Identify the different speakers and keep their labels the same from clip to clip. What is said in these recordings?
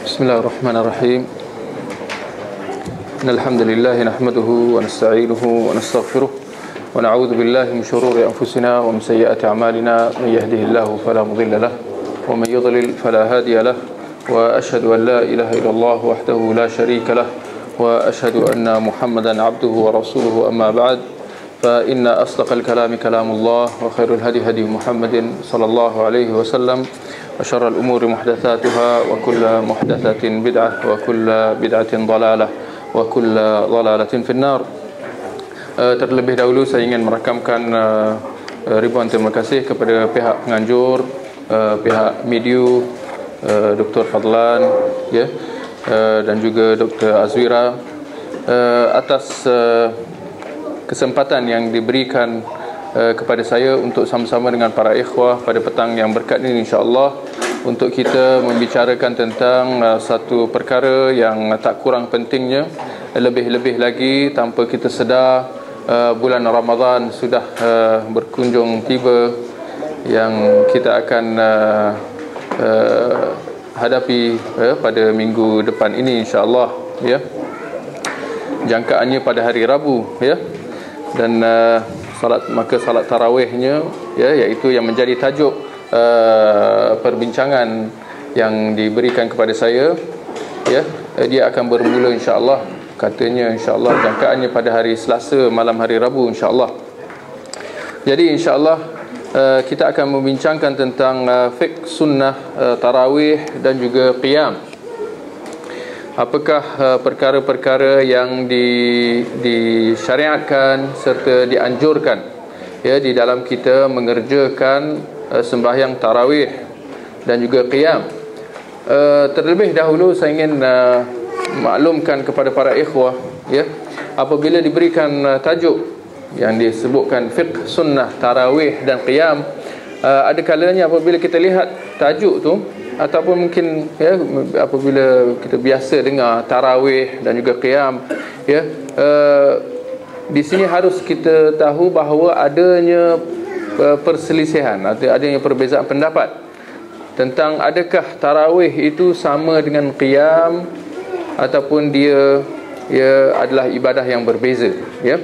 Speaker 1: Bismillahirrahmanirrahim. Innalhamdulillah nahmaduhu wa nasta'inuhu wa nastaghfiruh wa na'udzu billahi min shururi anfusina wa min sayyiati a'malina. Man yahdihillahu fala mudilla lahu wa man yudlil fala hadiya lahu wa ashhadu an la ilaha illallah wahdahu la sharika lahu wa ashhadu anna Muhammadan 'abduhu wa rasuluhu. Amma ba'd, fa inna asdaqal kalami kalamullah wa khairul hadi hadi Muhammadin sallallahu alaihi wasallam wa syarrul umuri muhdatsatuha wa kullu muhdatsatin bid'ah wa kullu bid'atin dhalalah wa kullu dhalalatin finnar. Terlebih dahulu saya ingin merakamkan ribuan terima kasih kepada pihak penganjur, pihak Mediu, Dr. Fadlan, ya, dan juga Dr. Azwira atas kesempatan yang diberikan kepada saya untuk sama-sama dengan para ikhwah pada petang yang berkat ini, insya-Allah, untuk kita membicarakan tentang satu perkara yang tak kurang pentingnya. Lebih-lebih lagi tanpa kita sedar, bulan Ramadan sudah berkunjung tiba, yang kita akan hadapi pada minggu depan ini, insya-Allah, ya. Jangkaannya pada hari Rabu, ya. Dan salat tarawihnya, ya, iaitu yang menjadi tajuk perbincangan yang diberikan kepada saya, ya, dia akan bermula, insya-Allah, katanya, insya-Allah, jangkaannya pada hari Selasa malam hari Rabu, insya-Allah. Jadi insya-Allah kita akan membincangkan tentang fiqh sunnah tarawih dan juga qiyam. Apakah perkara-perkara yang disyariatkan serta dianjurkan, ya, di dalam kita mengerjakan sembahyang tarawih dan juga qiyam. Terlebih dahulu saya ingin maklumkan kepada para ikhwah, ya, apabila diberikan tajuk yang disebutkan fiqh sunnah tarawih dan qiyam, ada kalanya apabila kita lihat tajuk tu, ataupun mungkin, ya, apabila kita biasa dengar tarawih dan juga qiyam, ya, di sini harus kita tahu bahawa adanya perselisihan, adanya perbezaan pendapat tentang adakah tarawih itu sama dengan qiyam ataupun dia adalah ibadah yang berbeza, ya.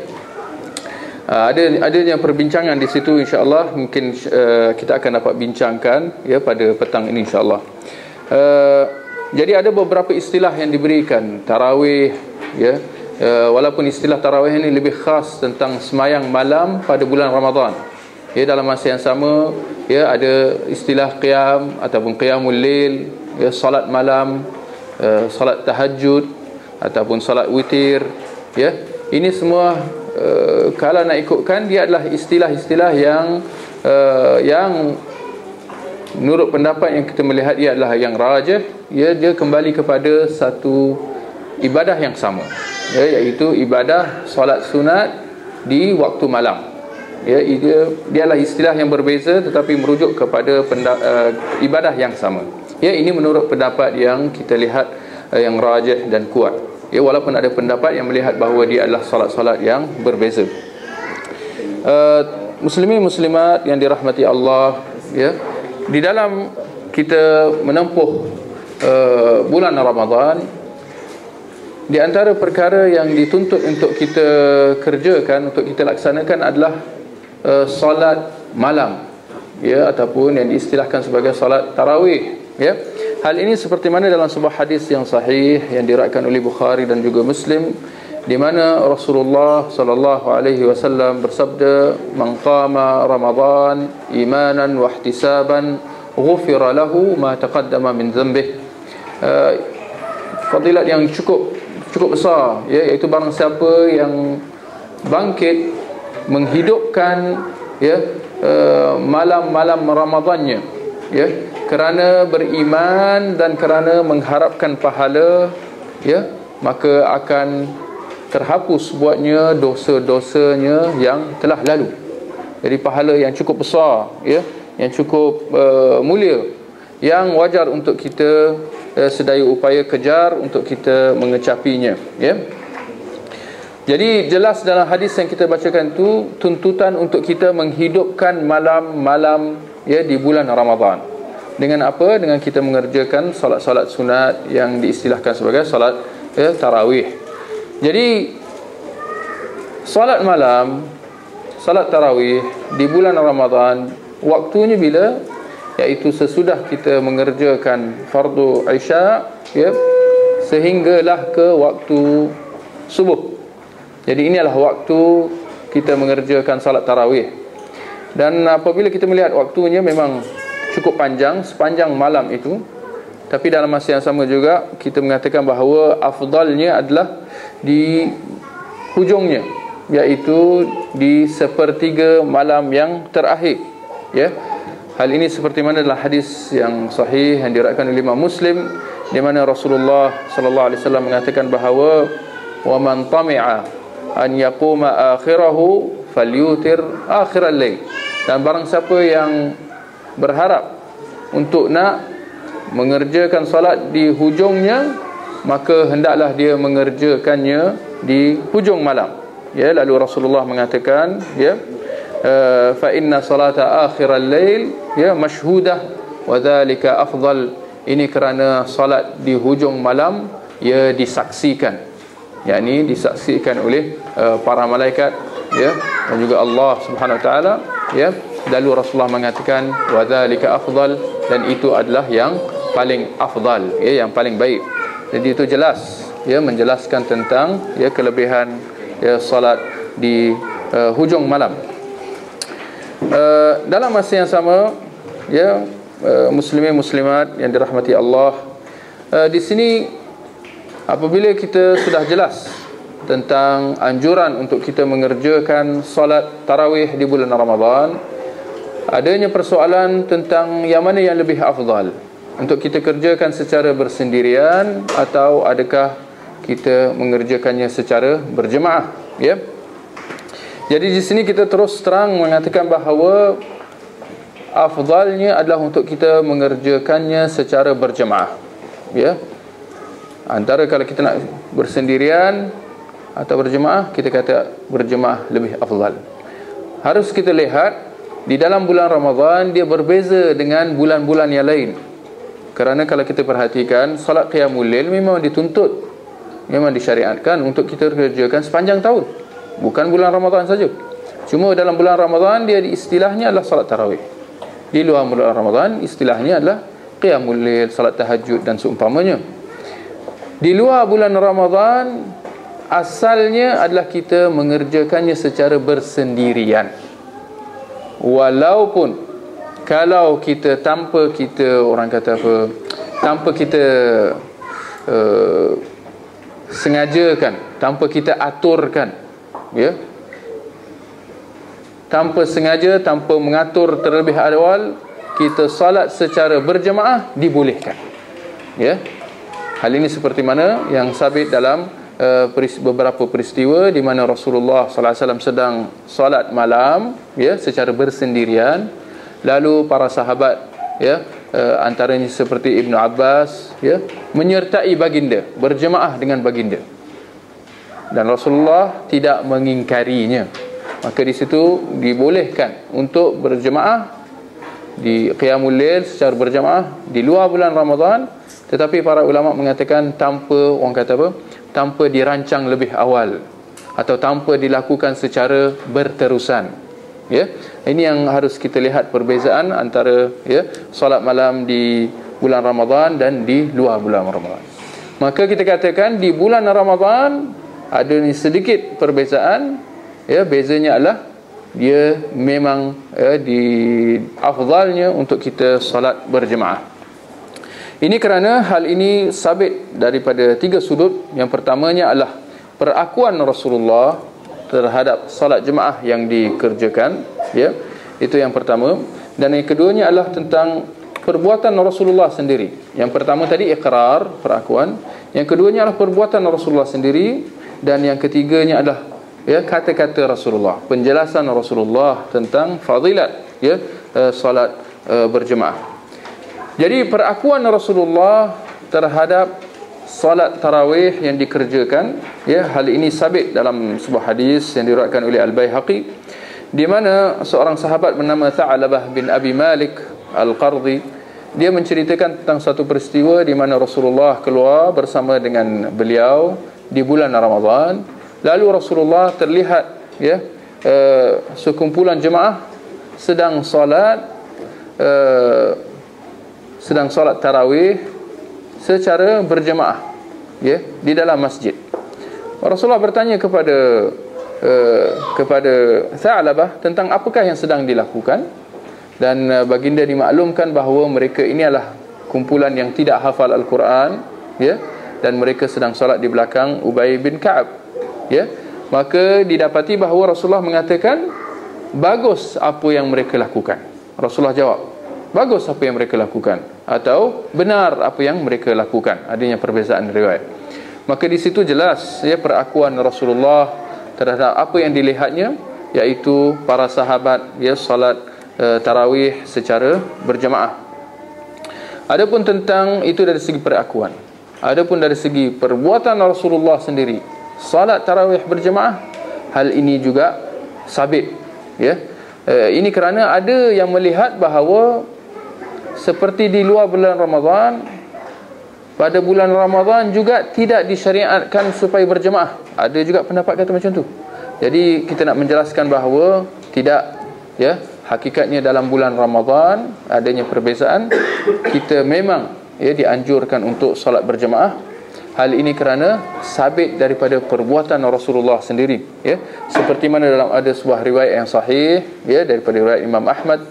Speaker 1: Adanya perbincangan di situ, insya-Allah, mungkin kita akan dapat bincangkan, ya, pada petang ini, insya-Allah. Jadi ada beberapa istilah yang diberikan tarawih, ya, walaupun istilah tarawih ini lebih khas tentang semayang malam pada bulan Ramadan, ya. Dalam masa yang sama, ya, ada istilah qiyam ataupun qiyamul lail, ya, salat malam, salat tahajud ataupun salat witir, ya. Ini semua kalau nak ikutkan, dia adalah istilah-istilah yang menurut pendapat yang kita melihat dia adalah yang rajih, ya, dia kembali kepada satu ibadah yang sama, ya, iaitu ibadah solat sunat di waktu malam, ya. Dia adalah istilah yang berbeza tetapi merujuk kepada ibadah yang sama, ya. Ini menurut pendapat yang kita lihat yang rajih dan kuat, ya, walaupun ada pendapat yang melihat bahawa dia adalah solat-solat yang berbeza. Muslimin muslimat yang dirahmati Allah, ya, di dalam kita menempuh bulan Ramadan, di antara perkara yang dituntut untuk kita kerjakan, untuk kita laksanakan adalah solat malam, ya, ataupun yang diistilahkan sebagai solat tarawih, ya. Hal ini seperti mana dalam sebuah hadis yang sahih yang diriwayatkan oleh Bukhari dan juga Muslim, di mana Rasulullah sallallahu alaihi wasallam bersabda, "Man qama Ramadan imanan wa ihtisaban, ghufira lahu ma taqaddama min dhanbihi." Fadilat yang cukup besar, ya, iaitu barang siapa yang bangkit menghidupkan, ya, malam-malam Ramadannya, ya, kerana beriman dan kerana mengharapkan pahala, ya, maka akan terhapus buatnya dosa-dosanya yang telah lalu. Jadi pahala yang cukup besar, ya, yang cukup mulia, yang wajar untuk kita sedaya upaya kejar untuk kita mengecapinya, ya. Jadi jelas dalam hadis yang kita bacakan tu tuntutan untuk kita menghidupkan malam-malam, ya, di bulan Ramadan. Dengan apa? Dengan kita mengerjakan solat-solat sunat yang diistilahkan sebagai solat tarawih. Jadi solat malam, solat tarawih di bulan Ramadan, waktunya bila? Iaitu sesudah kita mengerjakan fardu Isya, sehinggalah ke waktu subuh. Jadi inilah waktu kita mengerjakan salat tarawih. Dan apabila kita melihat waktunya memang cukup panjang, sepanjang malam itu. Tapi dalam masa yang sama juga kita mengatakan bahawa afdalnya adalah di hujungnya, iaitu di sepertiga malam yang terakhir. Hal ini seperti mana dalam hadis yang sahih yang diriwayatkan oleh Imam Muslim, di mana Rasulullah sallallahu alaihi wasallam mengatakan bahawa wa man tami'a an yaquma akhirahu falyutir akhiral lail. Dan barang siapa yang berharap untuk nak mengerjakan solat di hujungnya, maka hendaklah dia mengerjakannya di hujung malam. Lalu Rasulullah mengatakan fa inna salata akhiral lail mashhudah wa dhalika afdal. Ini kerana salat di hujung malam ia disaksikan, yakni disaksikan oleh para malaikat dan juga Allah Subhanahu wa taala. Lalu Rasulullah mengatakan wa dzalika afdal, dan itu adalah yang paling afdal, yang paling baik. Jadi itu jelas menjelaskan tentang kelebihan salat di hujung malam. Dalam masa yang sama, muslimin muslimat yang dirahmati Allah, di sini apabila kita sudah jelas tentang anjuran untuk kita mengerjakan solat tarawih di bulan Ramadan, adanya persoalan tentang yang mana yang lebih afdal, untuk kita kerjakan secara bersendirian atau adakah kita mengerjakannya secara berjemaah. Jadi di sini kita terus terang mengatakan bahawa afdalnya adalah untuk kita mengerjakannya secara berjemaah. Antara kalau kita nak bersendirian atau berjemaah, kita kata berjemaah lebih afdal. Harus kita lihat di dalam bulan Ramadan dia berbeza dengan bulan-bulan yang lain. Kerana kalau kita perhatikan, salat qiyamul lail memang dituntut, memang disyariatkan untuk kita kerjakan sepanjang tahun, bukan bulan Ramadan saja. Cuma dalam bulan Ramadan dia istilahnya adalah salat tarawih. Di luar bulan Ramadan istilahnya adalah qiyamul lail, salat tahajud dan seumpamanya. Di luar bulan Ramadan asalnya adalah kita mengerjakannya secara bersendirian. Walaupun kalau kita tanpa kita tanpa kita sengajakan, tanpa kita aturkan, tanpa sengaja, tanpa mengatur terlebih awal, kita salat secara berjemaah dibolehkan. Hal ini seperti mana yang sabit dalam beberapa peristiwa di mana Rasulullah sallallahu alaihi wasallam sedang solat malam secara bersendirian, lalu para sahabat antaranya seperti Ibnu Abbas menyertai baginda, berjemaah dengan baginda, dan Rasulullah tidak mengingkarinya. Maka di situ dibolehkan untuk berjemaah di qiyamul lail secara berjemaah di luar bulan Ramadan. Tetapi para ulama mengatakan tanpa dirancang lebih awal atau tanpa dilakukan secara berterusan. Ini yang harus kita lihat perbezaan antara solat malam di bulan Ramadan dan di luar bulan Ramadan. Maka kita katakan di bulan Ramadan ada sedikit perbezaan. Bezanya adalah dia memang di afdalnya untuk kita solat berjemaah. Ini kerana hal ini sabit daripada tiga sudut. Yang pertamanya adalah perakuan Rasulullah terhadap salat jemaah yang dikerjakan, itu yang pertama. Dan yang keduanya adalah tentang perbuatan Rasulullah sendiri. Yang pertama tadi iqrar, perakuan. Yang keduanya adalah perbuatan Rasulullah sendiri. Dan yang ketiganya adalah kata-kata Rasulullah, penjelasan Rasulullah tentang fadilat salat berjemaah. Jadi perakuan Rasulullah terhadap salat tarawih yang dikerjakan, hal ini sabit dalam sebuah hadis yang diriwayatkan oleh Al-Baihaqi, di mana seorang sahabat bernama Tha'labah bin Abi Malik Al-Qardi dia menceritakan tentang satu peristiwa di mana Rasulullah keluar bersama dengan beliau di bulan Ramadan. Lalu Rasulullah terlihat sekumpulan jemaah sedang solat tarawih secara berjemaah di dalam masjid. Rasulullah bertanya kepada Tha'labah tentang apakah yang sedang dilakukan. Dan baginda dimaklumkan bahawa mereka ini adalah kumpulan yang tidak hafal Al-Quran, dan mereka sedang solat di belakang Ubay bin Ka'ab. Maka didapati bahawa Rasulullah mengatakan, bagus apa yang mereka lakukan. Rasulullah jawab, bagus apa yang mereka lakukan, atau benar apa yang mereka lakukan. Adanya perbezaan riwayat. Maka di situ jelas perakuan Rasulullah terhadap apa yang dilihatnya, iaitu para sahabat salat tarawih secara berjemaah. Adapun tentang itu dari segi perakuan, adapun dari segi perbuatan Rasulullah sendiri, salat tarawih berjemaah, hal ini juga sabit. Ini kerana ada yang melihat bahawa seperti di luar bulan Ramadan, pada bulan Ramadan juga tidak disyariatkan supaya berjemaah. Ada juga pendapat kata macam tu. Jadi kita nak menjelaskan bahawa tidak, hakikatnya dalam bulan Ramadan adanya perbezaan. Kita memang dianjurkan untuk solat berjemaah. Hal ini kerana sabit daripada perbuatan Rasulullah sendiri, seperti mana dalam ada sebuah riwayat yang sahih, daripada riwayat Imam Ahmad,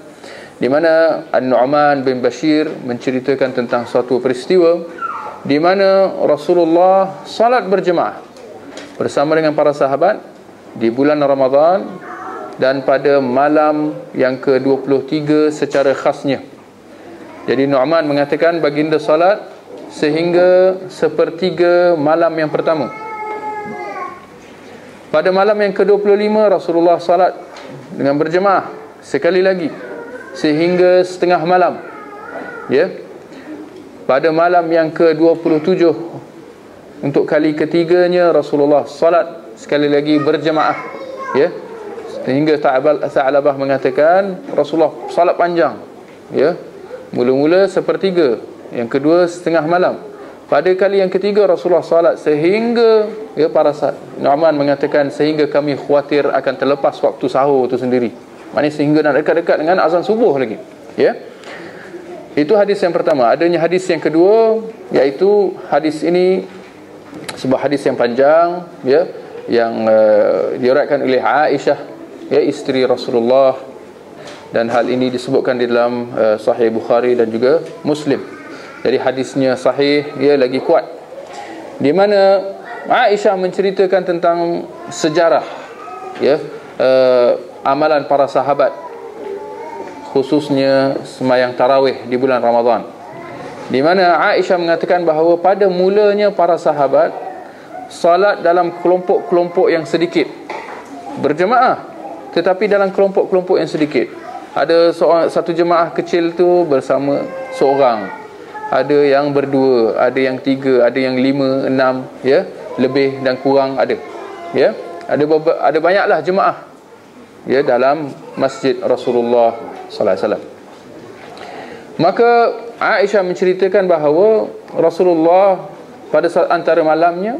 Speaker 1: di mana An-Nu'man bin Bashir menceritakan tentang suatu peristiwa di mana Rasulullah salat berjemaah bersama dengan para sahabat di bulan Ramadan, dan pada malam yang ke-23 secara khasnya. Jadi Nu'man mengatakan baginda salat sehingga sepertiga malam yang pertama. Pada malam yang ke-25 Rasulullah salat dengan berjemaah sekali lagi sehingga setengah malam. Pada malam yang ke-27 untuk kali ketiganya Rasulullah salat sekali lagi berjemaah. Sehingga Tha'labah mengatakan Rasulullah salat panjang. Mula-mula sepertiga, yang kedua setengah malam. Pada kali yang ketiga Rasulullah salat sehingga para Nu'man mengatakan sehingga kami khawatir akan terlepas waktu sahur itu sendiri. Maknanya sehingga nak dekat-dekat dengan azan subuh lagi. Itu hadis yang pertama. Adanya hadis yang kedua, iaitu hadis ini sebuah hadis yang panjang, yang diriwayatkan oleh Aisyah, isteri Rasulullah, dan hal ini disebutkan di dalam Sahih Bukhari dan juga Muslim. Jadi hadisnya sahih, lagi kuat, di mana Aisyah menceritakan tentang sejarah amalan para sahabat, khususnya sembahyang tarawih di bulan Ramadan, di mana Aisyah mengatakan bahawa pada mulanya para sahabat salat dalam kelompok-kelompok yang sedikit, berjemaah tetapi dalam kelompok-kelompok yang sedikit. Ada satu jemaah kecil tu bersama seorang, ada yang berdua, ada yang tiga, ada yang 5, 6, lebih dan kurang ada. Ada banyaklah jemaah dalam masjid Rasulullah sallallahu alaihi wasallam. Maka Aisyah menceritakan bahawa Rasulullah pada saat antara malamnya,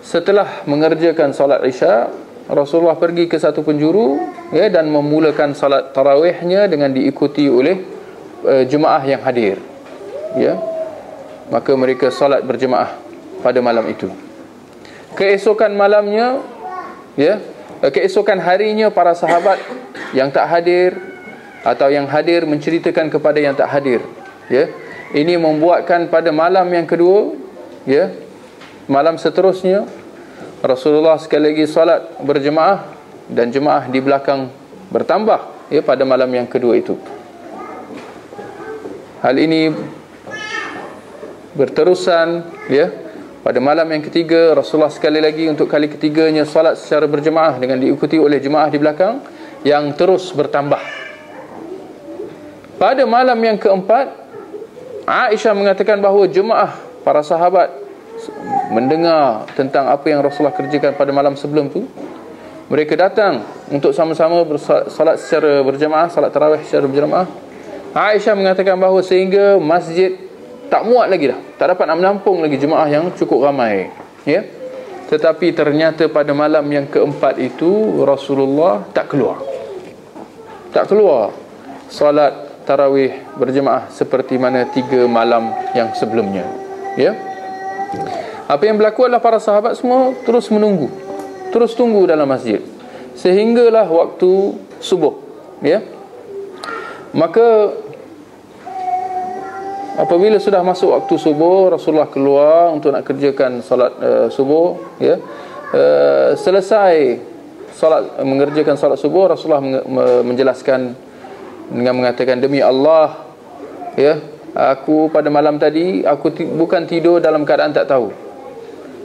Speaker 1: setelah mengerjakan solat Isya, Rasulullah pergi ke satu penjuru dan memulakan salat tarawihnya dengan diikuti oleh jemaah yang hadir. Maka mereka salat berjemaah pada malam itu. Keesokan malamnya, keesokan harinya para sahabat yang tak hadir atau yang hadir menceritakan kepada yang tak hadir. Ini membuatkan pada malam yang kedua, malam seterusnya, Rasulullah sekali lagi salat berjemaah dan jemaah di belakang bertambah pada malam yang kedua itu. Hal ini berterusan pada malam yang ketiga. Rasulullah sekali lagi untuk kali ketiganya salat secara berjemaah dengan diikuti oleh jemaah di belakang yang terus bertambah. Pada malam yang keempat, Aisyah mengatakan bahawa jemaah para sahabat mendengar tentang apa yang Rasulullah kerjakan pada malam sebelum tu. Mereka datang untuk sama-sama bersalat secara berjamaah, salat tarawih secara berjamaah. Aisyah mengatakan bahawa sehingga masjid tak muat lagi dah, tak dapat nak menampung lagi jemaah yang cukup ramai, ya. Tetapi ternyata pada malam yang keempat itu Rasulullah tak keluar solat tarawih berjemaah seperti mana 3 malam yang sebelumnya, ya. Apa yang berlaku adalah para sahabat semua terus tunggu dalam masjid sehinggalah waktu subuh, ya. Maka apabila sudah masuk waktu subuh, Rasulullah keluar untuk nak kerjakan solat subuh, ya. Selesai mengerjakan solat subuh, Rasulullah menjelaskan dengan mengatakan, demi Allah, ya, aku pada malam tadi aku bukan tidur dalam keadaan tak tahu,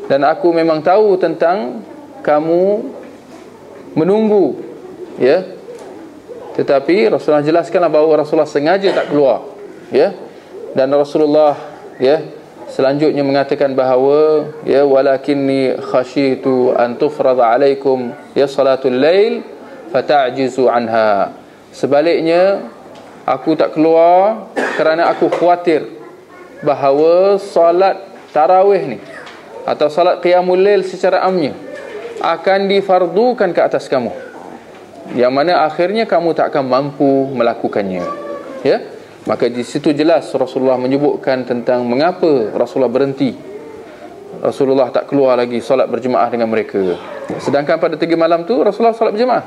Speaker 1: dan aku memang tahu tentang kamu menunggu, ya. Tetapi Rasulullah jelaskanlah bahawa Rasulullah sengaja tak keluar, ya. Dan Rasulullah, ya, selanjutnya mengatakan bahawa, ya, walakinni khasyitu an tufrada alaikum ya salatul lail fata'jizu anha. Sebaliknya aku tak keluar kerana aku khawatir bahawa solat tarawih ni atau solat qiyamul lail secara amnya akan difardukan ke atas kamu, yang mana akhirnya kamu tak akan mampu melakukannya, ya. Maka di situ jelas Rasulullah menyebutkan tentang mengapa Rasulullah berhenti. Rasulullah tak keluar lagi solat berjemaah dengan mereka. Sedangkan pada 3 malam tu Rasulullah solat berjemaah.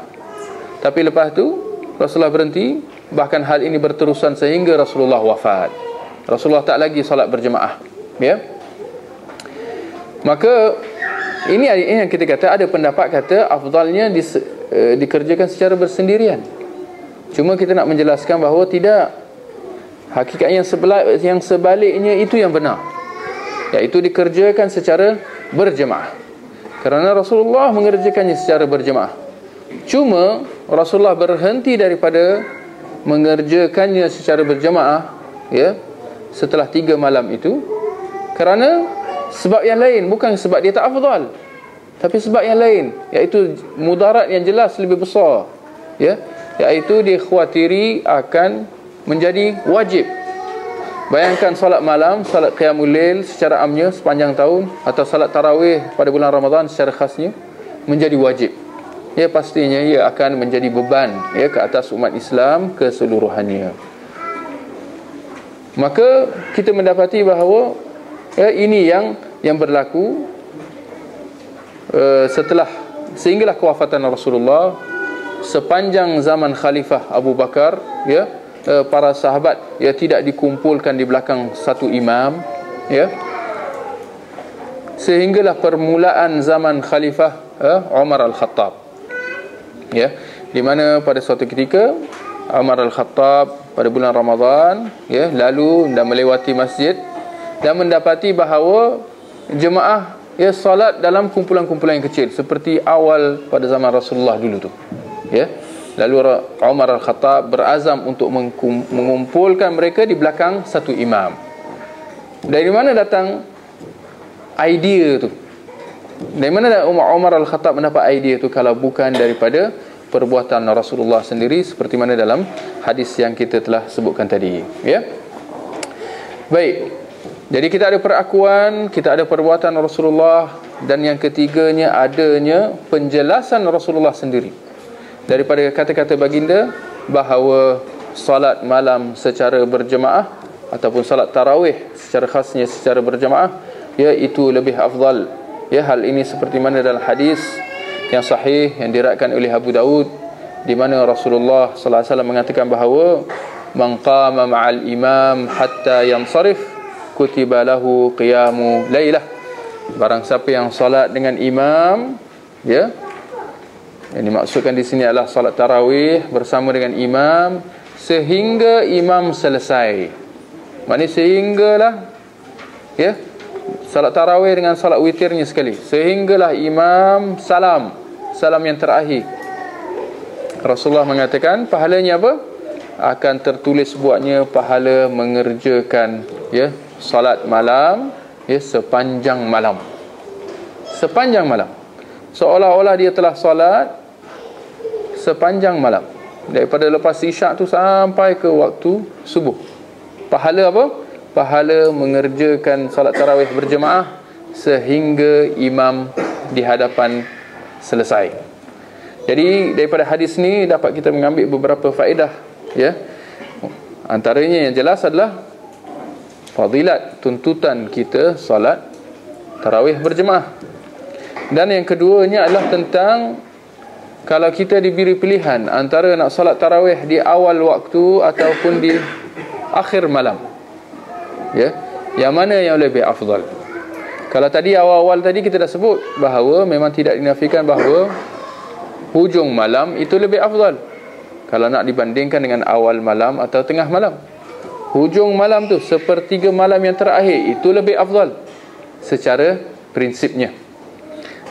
Speaker 1: Tapi lepas tu Rasulullah berhenti. Bahkan hal ini berterusan sehingga Rasulullah wafat. Rasulullah tak lagi solat berjemaah, ya. Maka ini yang kita kata, ada pendapat kata afdalnya dikerjakan secara bersendirian. Cuma kita nak menjelaskan bahawa tidak, hakikat yang sebaliknya itu yang benar, iaitu dikerjakan secara berjemaah. Kerana Rasulullah mengerjakannya secara berjemaah. Cuma Rasulullah berhenti daripada mengerjakannya secara berjemaah, ya, setelah 3 malam itu kerana sebab yang lain, bukan sebab dia tak afdal, tapi sebab yang lain, iaitu mudarat yang jelas lebih besar, ya, iaitu dikhawatiri akan menjadi wajib. Bayangkan solat malam, solat qiyamul lail secara amnya sepanjang tahun, atau solat tarawih pada bulan Ramadan secara khasnya menjadi wajib, ya, pastinya ia akan menjadi beban, ya, ke atas umat Islam keseluruhannya. Maka kita mendapati bahawa, ya, ini yang berlaku sehinggalah kewafatan Rasulullah. Sepanjang zaman Khalifah Abu Bakar, ya, para sahabat, ya, tidak dikumpulkan di belakang satu imam, ya, sehinggalah permulaan zaman Khalifah Umar Al-Khattab, ya, di mana pada suatu ketika Umar Al-Khattab pada bulan Ramadan, ya, lalu dan melewati masjid dan mendapati bahawa jemaah, ya, solat dalam kumpulan-kumpulan yang kecil seperti awal pada zaman Rasulullah dulu tu, ya. Lalu Umar Al-Khattab berazam untuk mengumpulkan mereka di belakang satu imam. Dari mana datang idea tu? Dari mana Umar Al-Khattab mendapat idea tu kalau bukan daripada perbuatan Rasulullah sendiri, seperti mana dalam hadis yang kita telah sebutkan tadi, ya. Baik. Jadi kita ada perakuan, kita ada perbuatan Rasulullah, dan yang ketiganya adanya penjelasan Rasulullah sendiri daripada kata-kata baginda bahawa salat malam secara berjemaah ataupun salat tarawih secara khasnya secara berjemaah, ya, itu lebih afdal, ya. Hal ini seperti mana dalam hadis yang sahih yang diriwayatkan oleh Abu Daud, di mana Rasulullah sallallahu alaihi wasallam mengatakan bahawa man qama ma'al imam hatta yansarif kutiba lahu qiyamu lailah. Barang siapa yang solat dengan imam, ya, yang dimaksudkan di sini adalah solat tarawih bersama dengan imam sehingga imam selesai. Maknanya sehinggalah, ya, solat tarawih dengan solat witirnya sekali, sehinggalah imam salam yang terakhir. Rasulullah mengatakan pahalanya apa? Akan tertulis buatnya pahala mengerjakan, ya, solat malam, ya, sepanjang malam. Sepanjang malam, seolah-olah dia telah solat sepanjang malam, daripada lepas isyak tu sampai ke waktu subuh. Pahala apa? Pahala mengerjakan solat tarawih berjemaah sehingga imam di hadapan selesai. Jadi daripada hadis ni dapat kita mengambil beberapa faedah, ya. Antaranya yang jelas adalah fadilat, tuntutan kita solat tarawih berjemaah. Dan yang keduanya adalah tentang kalau kita diberi pilihan antara nak solat tarawih di awal waktu ataupun di akhir malam, ya, yang mana yang lebih afdal? Kalau tadi awal-awal tadi kita dah sebut bahawa memang tidak dinafikan bahawa hujung malam itu lebih afdal kalau nak dibandingkan dengan awal malam atau tengah malam. Hujung malam tu, sepertiga malam yang terakhir, itu lebih afdal secara prinsipnya.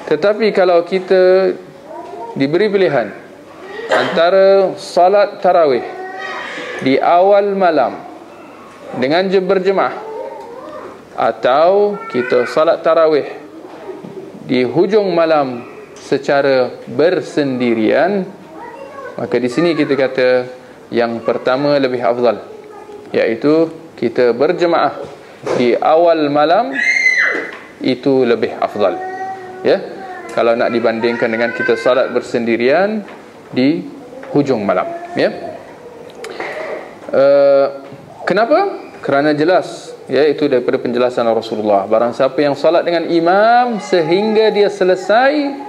Speaker 1: Tetapi kalau kita diberi pilihan antara salat tarawih di awal malam dengan berjemaah atau kita salat tarawih di hujung malam secara bersendirian, maka di sini kita kata yang pertama lebih afdal, iaitu kita berjemaah di awal malam itu lebih afdal, ya, kalau nak dibandingkan dengan kita salat bersendirian di hujung malam, ya. Kenapa? Kerana jelas, iaitu daripada penjelasan Rasulullah, barang siapa yang salat dengan imam sehingga dia selesai,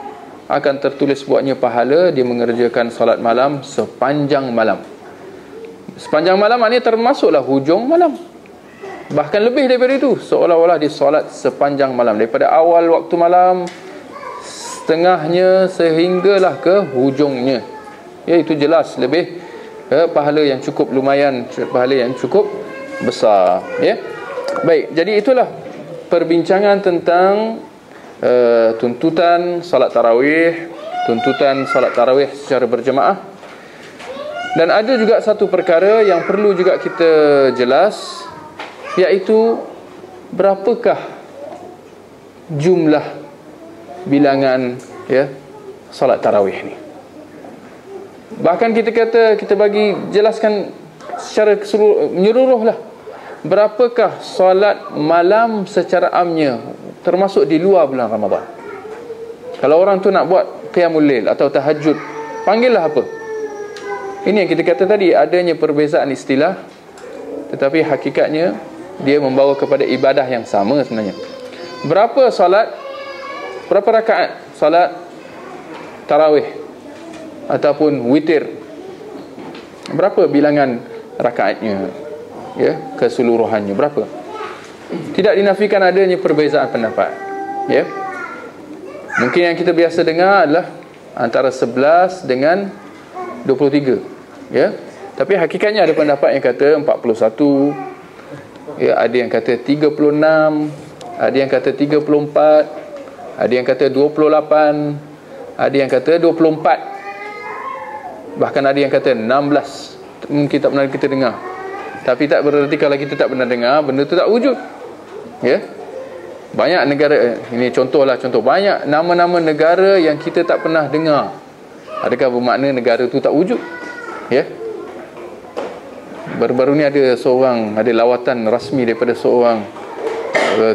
Speaker 1: akan tertulis buatnya pahala dia mengerjakan salat malam sepanjang malam. Sepanjang malam maknanya termasuklah hujung malam, bahkan lebih daripada itu, seolah-olah dia salat sepanjang malam, daripada awal waktu malam, setengahnya sehinggalah ke hujungnya. Itu jelas lebih pahala yang cukup lumayan, pahala yang cukup besar, ya. Baik, jadi itulah perbincangan tentang tuntutan salat tarawih, tuntutan salat tarawih secara berjemaah. Dan ada juga satu perkara yang perlu juga kita jelas, iaitu berapakah jumlah bilangan, ya, salat tarawih ni. Bahkan kita kata, kita bagi jelaskan secara menyeluruh lah, berapakah solat malam secara amnya, termasuk di luar bulan Ramadan. Kalau orang tu nak buat qiyamul lail atau tahajud, panggillah apa? Ini yang kita kata tadi, adanya perbezaan istilah, tetapi hakikatnya dia membawa kepada ibadah yang sama sebenarnya. Berapa solat, berapa rakaat solat tarawih ataupun witir, berapa bilangan rakaatnya, ya, keseluruhannya berapa? Tidak dinafikan adanya perbezaan pendapat, ya. Mungkin yang kita biasa dengar adalah antara 11 dengan 23, ya. Tapi hakikatnya ada pendapat yang kata 41, ya, ada yang kata 36, ada yang kata 34, ada yang kata 28, ada yang kata 24, bahkan ada yang kata 16. Mungkin tak pernah kita dengar, tapi tak berarti kalau kita tak pernah dengar, benda tu tak wujud, ya. Banyak negara, ini contoh, banyak nama-nama negara yang kita tak pernah dengar. Adakah bermakna negara tu tak wujud? Ya. Baru-baru ni ada lawatan rasmi daripada seorang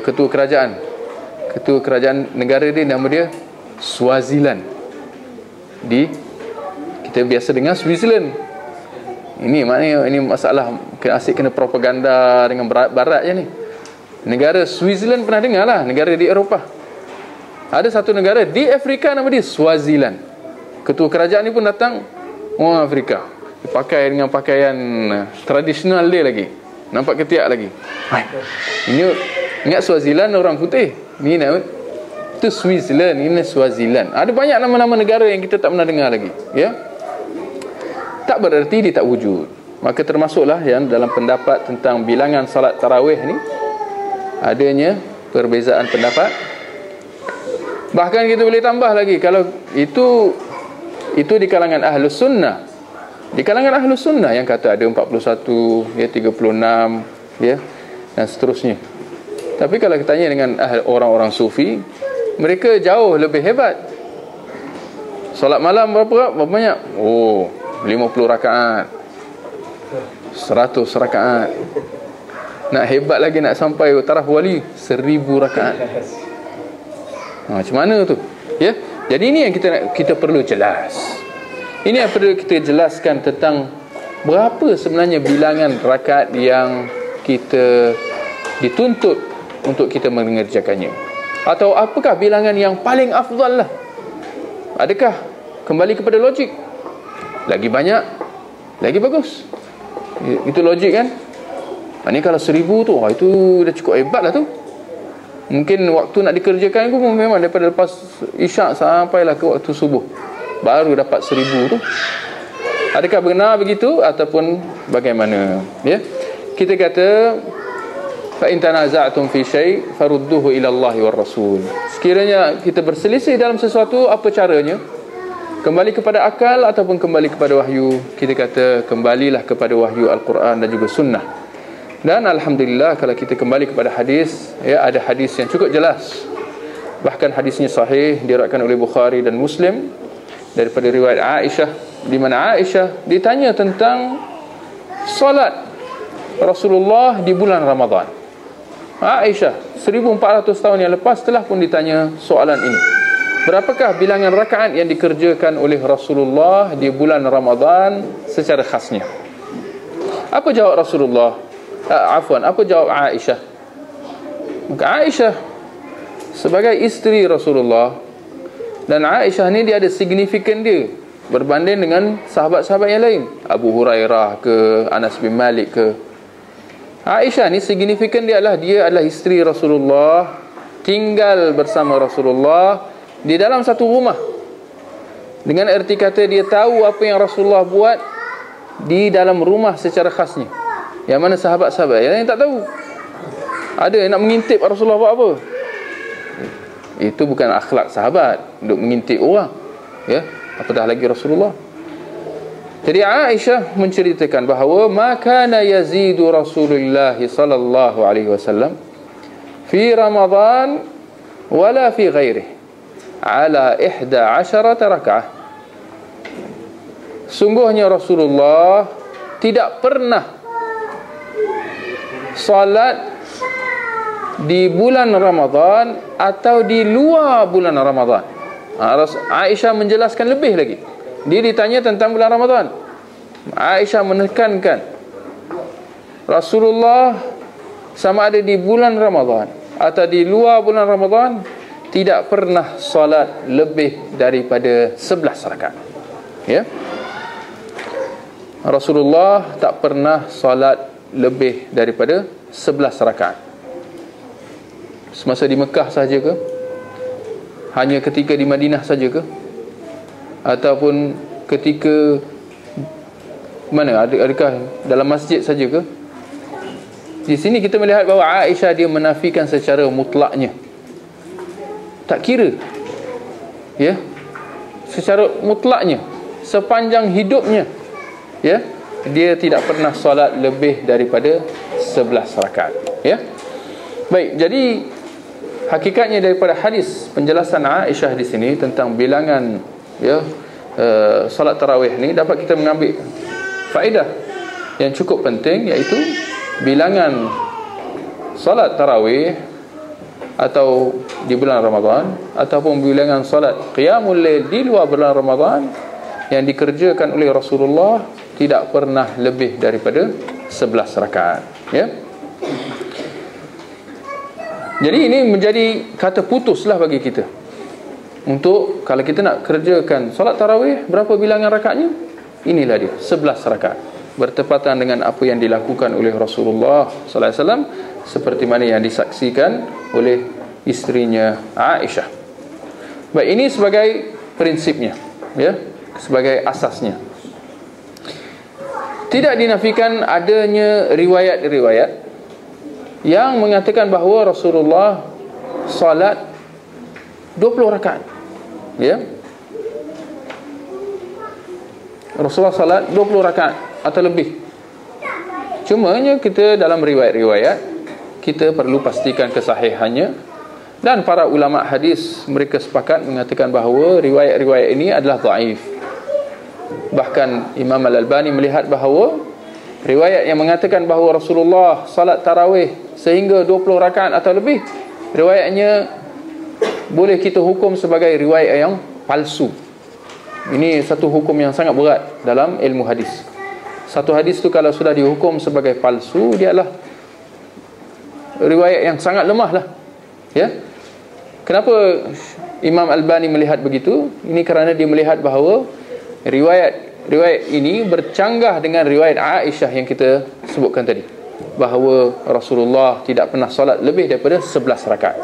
Speaker 1: ketua kerajaan. Ketua kerajaan negara dia, nama dia Swaziland. Kita biasa dengar Switzerland. Ini maknanya ini masalah asyik kena propaganda dengan barat je ni. Negara Switzerland pernah dengar lah, negara di Eropah. Ada satu negara di Afrika nama dia Swaziland. Ketua kerajaan ni pun datang orang Afrika, pakai dengan pakaian tradisional dia lagi, nampak ketiak lagi. Ini ingat Swaziland orang putih, ni itu Switzerland, ini Swaziland. Ada banyak nama-nama negara yang kita tak pernah dengar lagi, ya. Tak bererti dia tak wujud. Maka termasuklah yang dalam pendapat tentang bilangan salat tarawih ni adanya perbezaan pendapat. Bahkan kita boleh tambah lagi, kalau itu di kalangan Ahlus Sunnah. Di kalangan Ahlus Sunnah yang kata ada 41, ya, 36, ya, dan seterusnya. Tapi kalau kita tanya dengan orang-orang sufi, mereka jauh lebih hebat. Solat malam berapa banyak? 50 rakaat, 100 rakaat. Nak hebat lagi, nak sampai taraf wali 1000 rakaat. Macam mana tu? Ya. Jadi ini yang kita perlu jelas. Ini yang perlu kita jelaskan tentang berapa sebenarnya bilangan rakaat yang kita dituntut untuk kita mengerjakannya. Atau apakah bilangan yang paling afdal lah? Adakah kembali kepada logik? Lagi banyak, lagi bagus. Itu logik kan? Ini kalau 1000 tu, itu dah cukup hebat lah tu. Mungkin waktu nak dikerjakan pun memang daripada lepas isyak sampailah ke waktu subuh, baru dapat 1000 tu. Adakah benar begitu ataupun bagaimana? Ya, kita kata fa in tanaza'tum fi syai' farudduhu ila Allah war Rasul. Sekiranya kita berselisih dalam sesuatu, apa caranya? Kembali kepada akal ataupun kembali kepada wahyu? Kita kata kembalilah kepada wahyu Al-Quran dan juga sunnah. Dan alhamdulillah kalau kita kembali kepada hadis, ya, ada hadis yang cukup jelas. Bahkan hadisnya sahih, diriwayatkan oleh Bukhari dan Muslim daripada riwayat Aisyah, di mana Aisyah ditanya tentang solat Rasulullah di bulan Ramadan. Aisyah 1400 tahun yang lepas telah pun ditanya soalan ini. Berapakah bilangan rakaat yang dikerjakan oleh Rasulullah di bulan Ramadan secara khasnya? Apa jawab Rasulullah? Apa jawab Aisyah? Maka Aisyah sebagai isteri Rasulullah, dan Aisyah ni dia ada signifikan dia berbanding dengan sahabat-sahabat yang lain, Abu Hurairah ke, Anas bin Malik ke. Aisyah ni signifikan dia adalah isteri Rasulullah, tinggal bersama Rasulullah di dalam satu rumah. Dengan erti kata dia tahu apa yang Rasulullah buat di dalam rumah secara khasnya, yang mana sahabat-sahabat yang lain tak tahu. Ada yang nak mengintip Rasulullah buat apa. Itu bukan akhlak sahabat, untuk mengintip orang, ya, apatah lagi Rasulullah. Jadi Aisyah menceritakan bahawa makana yazidu Rasulullah sallallahu alaihi wasallam fi Ramadan wala fi ghairihi ala 11 rakaah. Sungguhnya Rasulullah tidak pernah salat di bulan Ramadan atau di luar bulan Ramadan. Aisyah menjelaskan lebih lagi. Dia ditanya tentang bulan Ramadan, Aisyah menekankan Rasulullah sama ada di bulan Ramadan atau di luar bulan Ramadan tidak pernah salat lebih daripada 11 rakaat. Ya, Rasulullah tak pernah salat lebih daripada 11 rakaat. Semasa di Mekah saja ke? Hanya ketika di Madinah saja ke? Ataupun ketika mana? Adakah dalam masjid saja ke? Di sini kita melihat bahawa Aisyah dia menafikan secara mutlaknya. Tak kira. Ya. Secara mutlaknya, sepanjang hidupnya, ya, dia tidak pernah solat lebih daripada 11 rakaat. Ya. Baik, jadi hakikatnya daripada hadis penjelasan Aisyah di sini tentang bilangan, ya, solat tarawih ni dapat kita mengambil faedah yang cukup penting, iaitu bilangan solat tarawih atau di bulan Ramadan ataupun bilangan solat qiyamul lail di luar bulan Ramadan yang dikerjakan oleh Rasulullah tidak pernah lebih daripada 11 rakaat. Ya. Jadi ini menjadi kata putuslah bagi kita untuk kalau kita nak kerjakan solat tarawih, berapa bilangan rakaatnya? Inilah dia, 11 rakaat, bertepatan dengan apa yang dilakukan oleh Rasulullah sallallahu alaihi wasallam, seperti mana yang disaksikan oleh isterinya Aisyah. Baik, ini sebagai prinsipnya, ya, sebagai asasnya. Tidak dinafikan adanya riwayat-riwayat yang mengatakan bahawa Rasulullah salat 20 rakaat. Ya. Rasulullah salat 20 rakaat atau lebih. Cumanya kita dalam riwayat-riwayat kita perlu pastikan kesahihannya, dan para ulama hadis mereka sepakat mengatakan bahawa riwayat-riwayat ini adalah dhaif. Bahkan Imam Al-Albani melihat bahawa riwayat yang mengatakan bahawa Rasulullah salat tarawih sehingga 20 rakaat atau lebih, riwayatnya boleh kita hukum sebagai riwayat yang palsu. Ini satu hukum yang sangat berat dalam ilmu hadis. Satu hadis tu kalau sudah dihukum sebagai palsu, dia adalah riwayat yang sangat lemah lah. Ya. Kenapa Imam Albani melihat begitu? Ini kerana dia melihat bahawa riwayat ini bercanggah dengan riwayat Aisyah yang kita sebutkan tadi, bahawa Rasulullah tidak pernah solat lebih daripada 11 rakaat.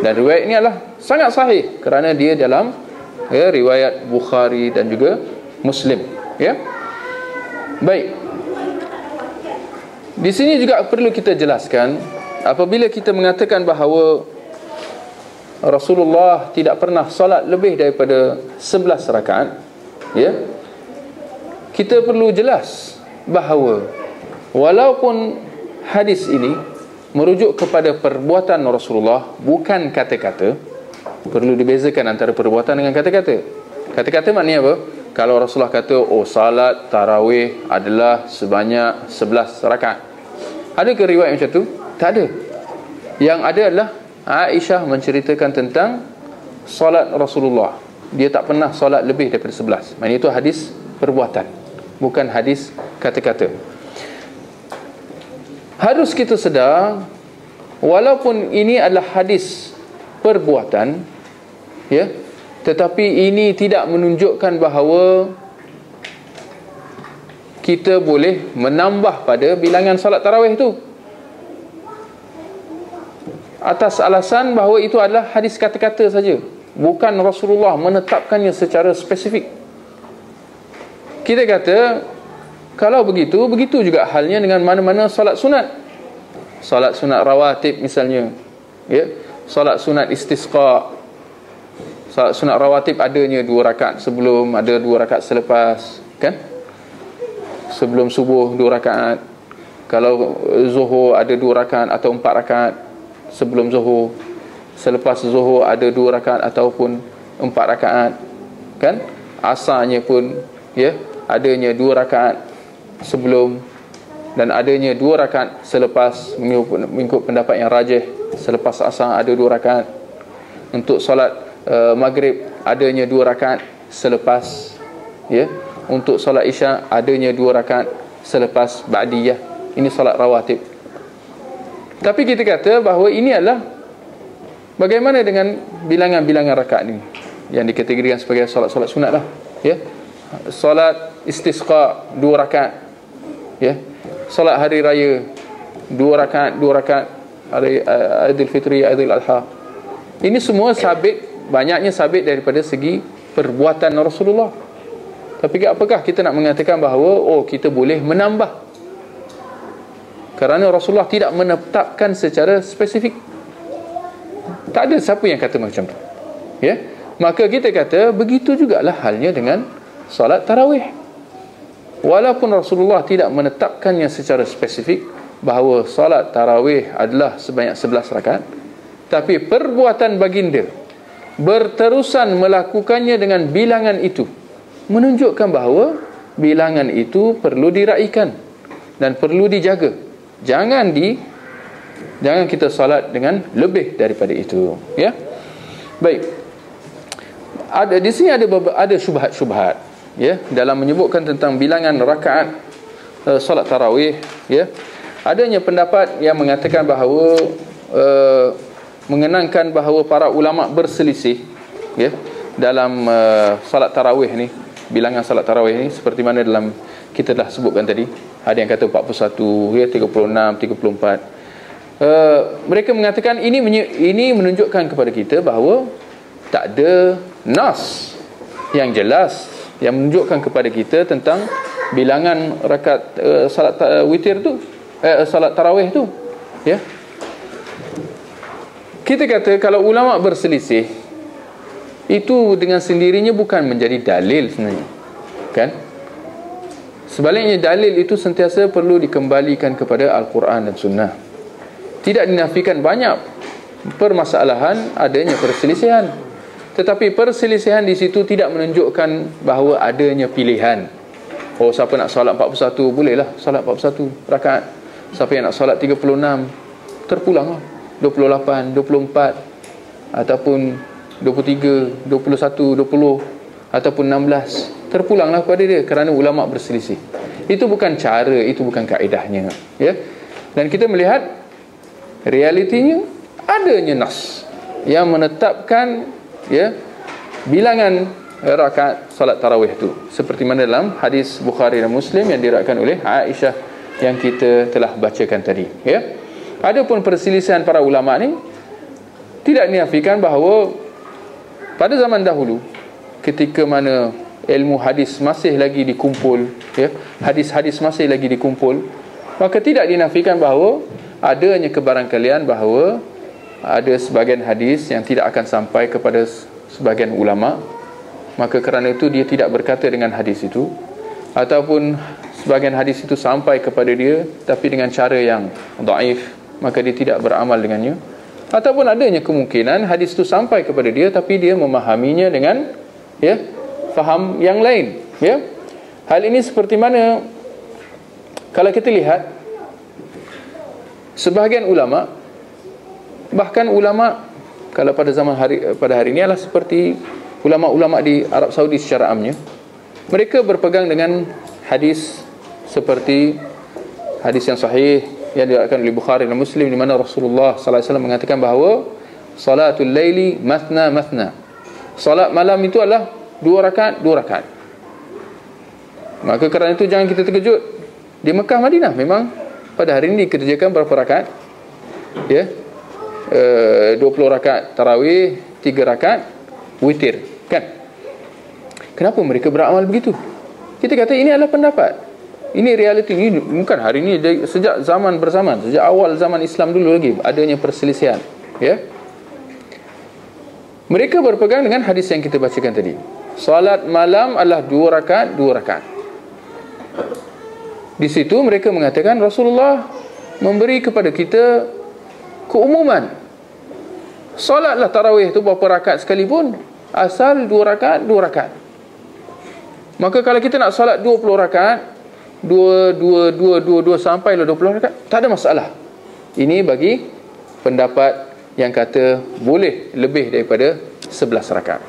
Speaker 1: Dan riwayat ini adalah sangat sahih kerana dia dalam riwayat Bukhari dan juga Muslim. Ya. Baik. Di sini juga perlu kita jelaskan, apabila kita mengatakan bahawa Rasulullah tidak pernah solat lebih daripada 11 rakaat, ya, kita perlu jelas bahawa walaupun hadis ini merujuk kepada perbuatan Rasulullah, bukan kata-kata. Perlu dibezakan antara perbuatan dengan kata-kata. Kata-kata maknanya apa? Kalau Rasulullah kata, oh salat tarawih adalah sebanyak 11 rakaat, adakah riwayat macam tu? Tak ada. Yang ada adalah Aisyah menceritakan tentang solat Rasulullah. Dia tak pernah solat lebih daripada 11. Maksudnya itu hadis perbuatan, bukan hadis kata-kata. Harus kita sedar, walaupun ini adalah hadis perbuatan, ya, tetapi ini tidak menunjukkan bahawa kita boleh menambah pada bilangan solat tarawih itu atas alasan bahawa itu adalah hadis kata-kata saja, bukan Rasulullah menetapkannya secara spesifik. Kita kata, kalau begitu, begitu juga halnya dengan mana-mana solat sunat. Solat sunat rawatib misalnya, ya, solat sunat istisqa. Solat sunat rawatib adanya 2 rakaat sebelum, ada 2 rakaat selepas, kan? Sebelum subuh 2 rakaat. Kalau zuhur ada 2 rakaat atau 4 rakaat sebelum zuhur. Selepas zuhur ada 2 rakaat ataupun 4 rakaat, kan? Asarnya pun, ya, adanya 2 rakaat sebelum dan adanya 2 rakaat selepas, mengikut pendapat yang rajih. Selepas asar ada 2 rakaat. Untuk solat maghrib adanya 2 rakaat selepas, ya. Untuk solat isyak adanya 2 rakaat selepas ba'diyah. Ini solat rawatib. Tapi kita kata bahawa ini adalah, bagaimana dengan bilangan-bilangan rakaat ini yang dikategorikan sebagai solat-solat sunat lah, ya. Solat istisqa 2 rakaat, ya. Solat hari raya 2 rakaat, 2 rakaat, Aidil Fitri, Aidil Adha. Ini semua sabit, banyaknya sabit daripada segi perbuatan Rasulullah. Tapi apakah kita nak mengatakan bahawa oh kita boleh menambah? Kerana Rasulullah tidak menetapkan secara spesifik. Tak ada siapa yang kata macam tu, ya. Maka kita kata begitu jugalah halnya dengan solat tarawih. Walaupun Rasulullah tidak menetapkannya secara spesifik bahawa solat tarawih adalah sebanyak 11 rakaat, tapi perbuatan baginda berterusan melakukannya dengan bilangan itu menunjukkan bahawa bilangan itu perlu diraikan dan perlu dijaga. Jangan kita solat dengan lebih daripada itu, ya. Baik. Di sini ada syubhat-syubhat, ya, dalam menyebutkan tentang bilangan rakaat solat tarawih, ya. Adanya pendapat yang mengatakan bahawa mengenangkan bahawa para ulama berselisih, ya, dalam solat tarawih ni, bilangan solat tarawih ni, seperti mana dalam kita dah sebutkan tadi. Ada yang kata 41, ya, 36, 34. Mereka mengatakan ini menunjukkan kepada kita bahawa tak ada nas yang jelas yang menunjukkan kepada kita tentang bilangan rakaat salat witir tu, salat tarawih tu, ya. Kita kata kalau ulama berselisih, itu dengan sendirinya bukan menjadi dalil sebenarnya, kan? Sebaliknya dalil itu sentiasa perlu dikembalikan kepada Al-Quran dan Sunnah. Tidak dinafikan banyak permasalahan adanya perselisihan, Tetapi perselisihan di situ tidak menunjukkan bahawa adanya pilihan. Oh, siapa nak solat 41, bolehlah solat 41 rakaat. Siapa yang nak solat 36, terpulanglah 28, 24 ataupun 23, 21, 20 ataupun 16, terpulanglah kepada dia, kerana ulama berselisih. Itu bukan cara, itu bukan kaedahnya, ya. Dan kita melihat realitinya adanya nas yang menetapkan, ya, bilangan rakaat solat tarawih itu, seperti mana dalam hadis Bukhari dan Muslim yang diriwayatkan oleh Aisyah yang kita telah bacakan tadi, ya. Adapun perselisihan para ulama ni tidak dinafikan bahawa pada zaman dahulu, ketika mana ilmu hadis masih lagi dikumpul, ya, hadis-hadis masih lagi dikumpul, maka tidak dinafikan bahawa adanya kebarangkalian bahawa ada sebahagian hadis yang tidak akan sampai kepada sebahagian ulama. Maka kerana itu dia tidak berkata dengan hadis itu, ataupun sebahagian hadis itu sampai kepada dia tapi dengan cara yang dhaif, maka dia tidak beramal dengannya. Ataupun adanya kemungkinan hadis itu sampai kepada dia tapi dia memahaminya dengan, ya, faham yang lain, ya. Hal ini seperti mana kalau kita lihat sebahagian ulama, bahkan ulama kalau pada hari ini adalah seperti ulama-ulama di Arab Saudi secara amnya, mereka berpegang dengan hadis seperti hadis yang sahih yang diriwayatkan oleh Bukhari dan Muslim, di mana Rasulullah sallallahu alaihi wasallam mengatakan bahawa salatul laili mathna mathna, salat malam itu adalah 2 rakaat 2 rakaat. Maka kerana itu jangan kita terkejut, di Mekah Madinah memang pada hari ini dikerjakan berapa rakaat, ya, 20 rakaat tarawih, 3 rakaat witir, kan? Kenapa mereka beramal begitu? Kita kata ini adalah pendapat, ini realiti. Ini bukan hari ini, sejak zaman berzaman, sejak awal zaman Islam dulu lagi adanya perselisihan, ya. Mereka berpegang dengan hadis yang kita bacakan tadi, salat malam adalah 2 rakaat 2 rakaat. Di situ mereka mengatakan Rasulullah memberi kepada kita keumuman, solatlah tarawih itu berapa rakaat sekalipun, asal 2 rakaat 2 rakaat. Maka kalau kita nak solat 20 rakaat, 2 sampai 20 rakaat, tak ada masalah. Ini bagi pendapat yang kata boleh lebih daripada 11 rakaat.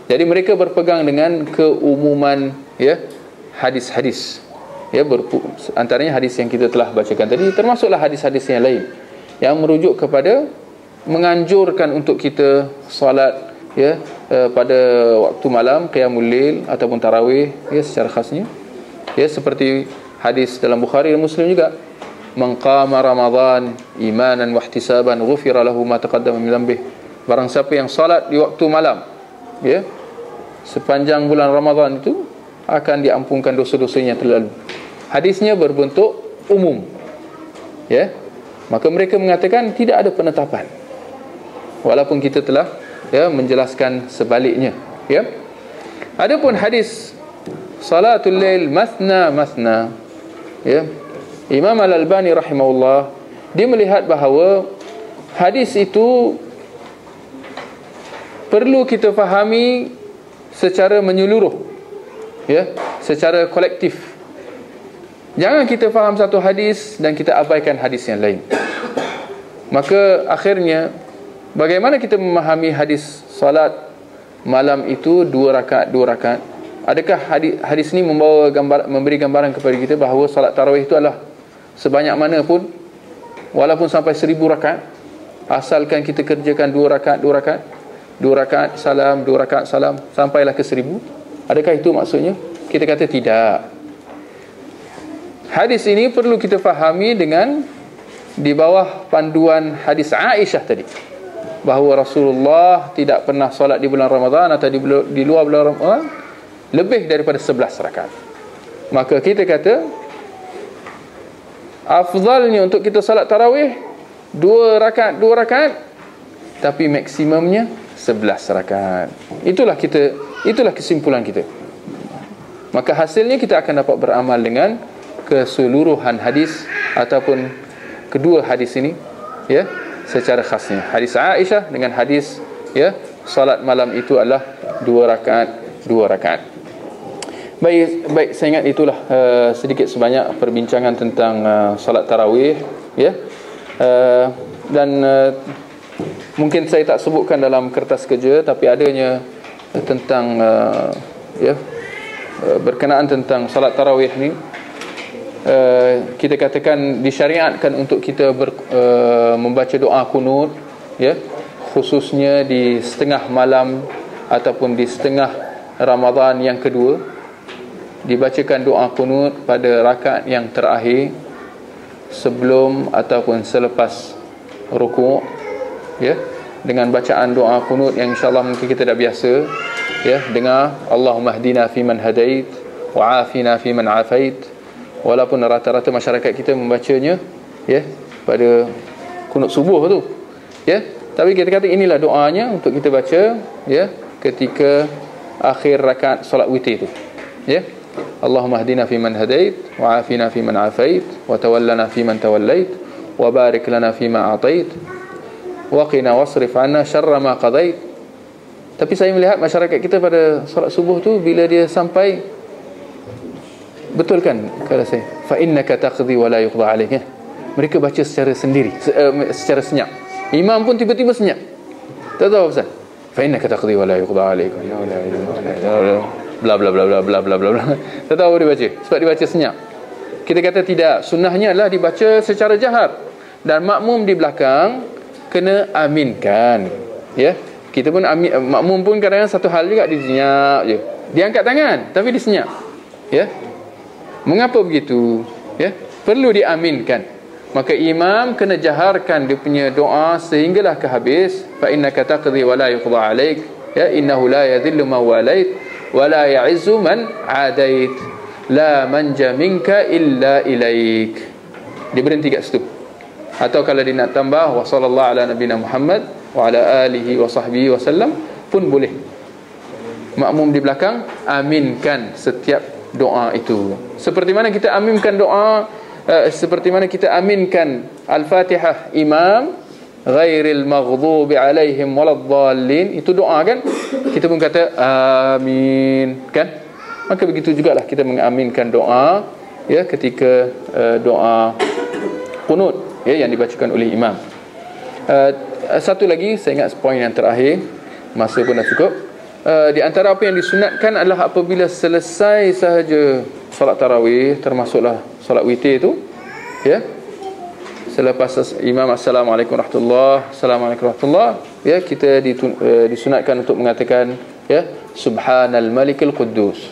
Speaker 1: Jadi mereka berpegang dengan keumuman, ya, hadis-hadis, ya, antaranya hadis yang kita telah bacakan tadi, termasuklah hadis-hadis yang lain yang merujuk kepada menganjurkan untuk kita solat, ya, pada waktu malam, qiyamul lail ataupun tarawih, ya, secara khasnya, ya, seperti hadis dalam Bukhari dan Muslim juga, man qama Ramadan imanan wa ihtisaban ghufira lahu ma taqaddama min dhanbihi. Barang siapa yang salat di waktu malam, ya, sepanjang bulan Ramadan itu, akan diampunkan dosa-dosanya terlalu. Hadisnya berbentuk umum, ya. Maka mereka mengatakan tidak ada penetapan, walaupun kita telah, ya, menjelaskan sebaliknya, ya. Adapun hadis salatul lail mathna mathna, ya, Imam Al-Albani rahimahullah, dia melihat bahawa hadis itu perlu kita fahami secara menyeluruh, ya, secara kolektif. Jangan kita faham satu hadis dan kita abaikan hadis yang lain. Maka akhirnya bagaimana kita memahami hadis salat malam itu 2 rakaat 2 rakaat? Adakah hadis ini memberi gambaran kepada kita bahawa salat tarawih itu adalah sebanyak mana pun, walaupun sampai 1000 rakaat, asalkan kita kerjakan 2 rakaat 2 rakaat, 2 rakaat salam, 2 rakaat salam, sampailah ke 1000? Adakah itu maksudnya? Kita kata tidak. Hadis ini perlu kita fahami dengan di bawah panduan hadis Aisyah tadi, bahawa Rasulullah tidak pernah solat di bulan Ramadan atau di luar bulan Ramadan lebih daripada 11 rakaat. Maka kita kata afdalnya untuk kita salat tarawih 2 rakaat 2 rakaat, tapi maksimumnya 11 rakaat. Itulah kesimpulan kita. Maka hasilnya kita akan dapat beramal dengan keseluruhan hadis ataupun kedua hadis ini, ya, secara khasnya hadis Aisyah dengan hadis, ya, salat malam itu adalah 2 rakaat. Baik, saya ingat itulah sedikit sebanyak perbincangan tentang salat tarawih, ya. Dan mungkin saya tak sebutkan dalam kertas kerja, tapi adanya tentang berkenaan tentang salat tarawih ni, kita katakan disyariatkan untuk kita membaca doa kunut, ya, khususnya di setengah malam ataupun di setengah Ramadan yang kedua, dibacakan doa kunut pada rakaat yang terakhir sebelum ataupun selepas rukuk, ya, dengan bacaan doa kunut yang insya-Allah mungkin kita dah biasa, ya, dengar Allahumma hdina fiman hadait wa afina fiman afait. Walaupun rata-rata masyarakat kita membacanya, ya, pada kunut subuh tu, ya, tapi kita kata inilah doanya untuk kita baca, ya, ketika akhir rakaat solat witir tu, ya. Allahumma hdina fiman hadait wa afina fiman afait wa tawallana fiman tawallait wa barik lana fima atait wa qina wasrif 'anna syarra ma qadait. Tapi saya melihat masyarakat kita pada solat subuh tu, bila dia sampai, betul kan kalau saya, fa innaka taqdi wa la yuqda alaik, mereka baca secara sendiri, secara senyap. Imam pun tiba-tiba senyap, tak tahu apa pasal. Fa innaka taqdi wa la yuqda alaik, bla bla bla bla bla bla bla. Tak tahu dia baca, sebab dia baca senyap. Kita kata tidak, sunnahnya adalah dibaca secara jahar, dan makmum di belakang kena aminkan, ya. Kita pun makmum pun kadang-kadang satu hal juga, dia senyap je, dia angkat tangan tapi dia senyap, ya. Mengapa begitu? Ya, perlu diaminkan. Maka imam kena jaharkan dia punya doa sehinggalah ke habis. Fa innaka taqdi wa la yuqda alaik, ya, innahu la yadhillu man walait wa la ya'izzu man adait, la manja minka illa ilaik. Dia berhenti kat situ. Atau kalau dia nak tambah wa sallallahu ala nabiyina Muhammad wa ala alihi wa sahbihi wasallam pun boleh. Makmum di belakang aminkan setiap doa itu. Seperti mana kita aminkan doa, seperti mana kita aminkan Al-Fatihah imam, ghairil maghdubi alaihim waladdallin, itu doa kan? Kita pun kata amin, kan? Maka begitu jugalah kita mengaminkan doa, ya, ketika doa qunut, ya, yang dibacakan oleh imam. Satu lagi saya ingat poin yang terakhir, masa pun dah cukup. Di antara apa yang disunatkan adalah apabila selesai sahaja solat tarawih, termasuklah solat witir tu, ya, selepas imam assalamualaikum warahmatullahi, assalamualaikum warahmatullahi, ya, kita disunatkan untuk mengatakan, ya, subhanal malikil quddus.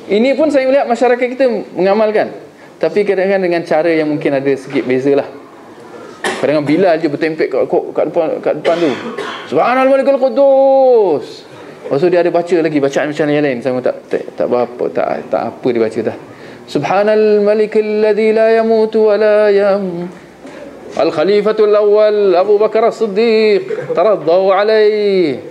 Speaker 1: Ini pun saya melihat masyarakat kita mengamalkan, tapi kadang-kadang dengan cara yang mungkin ada sikit bezalah. Kadang-kadang Bilal je bertempek kat depan tu, subhanal malikil quddus. Lepas tu dia ada baca lagi bacaan-bacaan yang lain, saya pun tak apa dia baca dah. Subhanal malikil ladzi la yamutu wa la yam, al khalifatul awwal Abu Bakar As-Siddiq taraddaw alaih.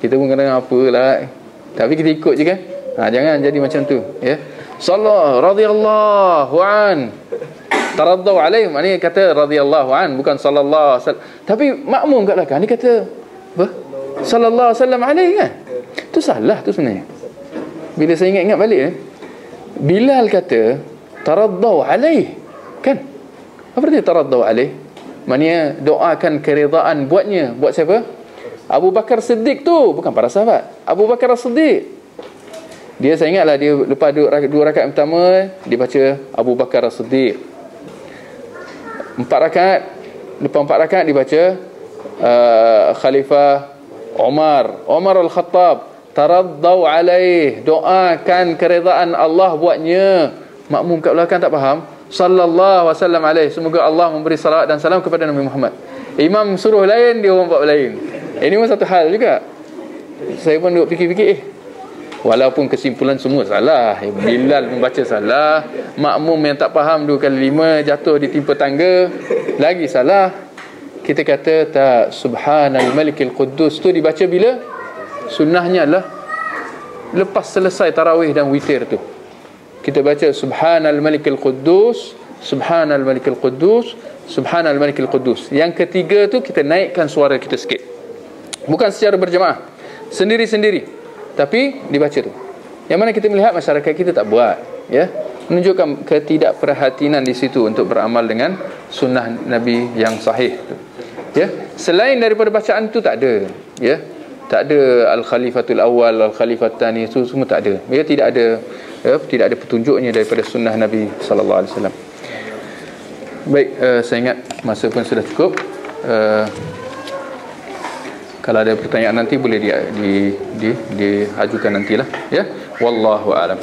Speaker 1: Kita pun kadang apalah, tapi kita ikut je kan. Jangan jadi macam tu, ya. Sallallahu radhiyallahu an, taraddaw alaih, maknanya kata radhiyallahu an, bukan sallallahu alaihi wasallam. Tapi makmum kat belakang dia kata apa? Sallallahu alaihi wasallam alaih kan? Tu salah tu sebenarnya. Bila saya ingat-ingat balik, Bilal kata taraddaw alaih, kan? Apa arti taraddaw alaih? Maknanya doakan keredaan buatnya. Buat siapa? Abu Bakar Siddiq tu, bukan para sahabat. Abu Bakar Siddiq. Dia, saya ingatlah, dia lepas dua rakaat pertama dia baca Abu Bakar Siddiq. 4 rakaat, lepas 4 rakaat dia baca Khalifah Umar Al-Khattab, taraddaw alaih, doakan keredaan Allah buatnya. Makmum kat belakang tak faham, sallallahu wasallam alaih, semoga Allah memberi salawat dan salam kepada Nabi Muhammad. Imam suruh lain, dia orang buat lain. Ini pun satu hal juga. Saya pun duduk fikir-fikir, walaupun kesimpulan semua salah, Bilal membaca salah, makmum yang tak faham 2 kali 5 jatuh ditimpa tangga lagi salah. Kita kata tak, subhanal malikil quddus tu dibaca bila? Sunnahnya adalah lepas selesai tarawih dan witir tu. Kita baca subhanal malikil quddus, subhanal malikil quddus, subhanal malikil quddus. Yang ketiga tu kita naikkan suara kita sikit. Bukan secara berjemaah, sendiri-sendiri, tapi dibaca tu. Yang mana kita melihat masyarakat kita tak buat, ya, menunjukkan ketidakperhatian di situ untuk beramal dengan sunnah Nabi yang sahih tu. Ya, selain daripada bacaan tu tak ada, ya. Tak ada al-khalifatul awal, al-khalifat tani, itu semua tak ada. Ya, tidak ada petunjuknya daripada sunnah Nabi sallallahu alaihi wasallam. Baik, saya ingat masa pun sudah cukup. Kalau ada pertanyaan nanti boleh diajukan nantilah, ya. Wallahu a'lam.